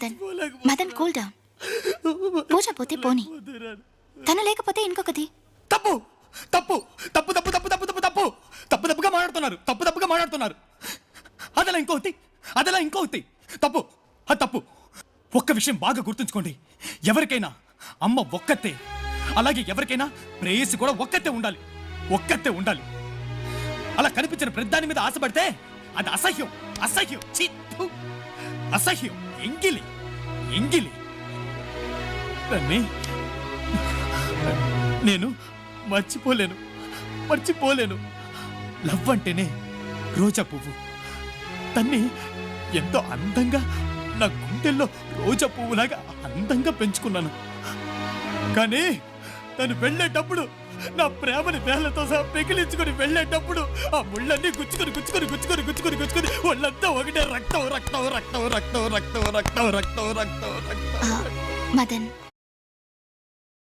Madan Madan cool down. Pooja పోతే పోనీ, తను లేకపోతే ఇంకొకటి. తప్పు తప్పు తప్పు తప్పు తప్పు తప్పు తప్పు తప్పు తప్పు తప్పుగా మాట్లాడుతున్నారు. అదలా ఇంకోటి తప్పు. అది తప్పు. ఒక్క విషయం బాగా గుర్తుంచుకోండి, ఎవరికైనా అమ్మ ఒక్కతే, అలాగే ఎవరికైనా ప్రేయసి కూడా ఒక్కతే ఉండాలి. అలా కనిపించిన ప్రతిదాని మీద ఆశపడితే అది అసహ్యం, ఎంగిలి. రమ్మి, నేను మర్చిపోలేను. లవ్ అంటేనే రోజా పువ్వు. తన్ని ఎంతో అందంగా నా గుండెల్లో రోజా పువ్వులాగా అందంగా పెంచుకున్నాను. కానీ తను వెళ్ళేటప్పుడు, నా ప్రేమని వేళ్లతో సహా పెకిలించుకుని వెళ్ళేటప్పుడు ఆ ముళ్ళన్నీ గుచ్చుకొని వాళ్ళంతా ఒకటే రక్తం. మదన్,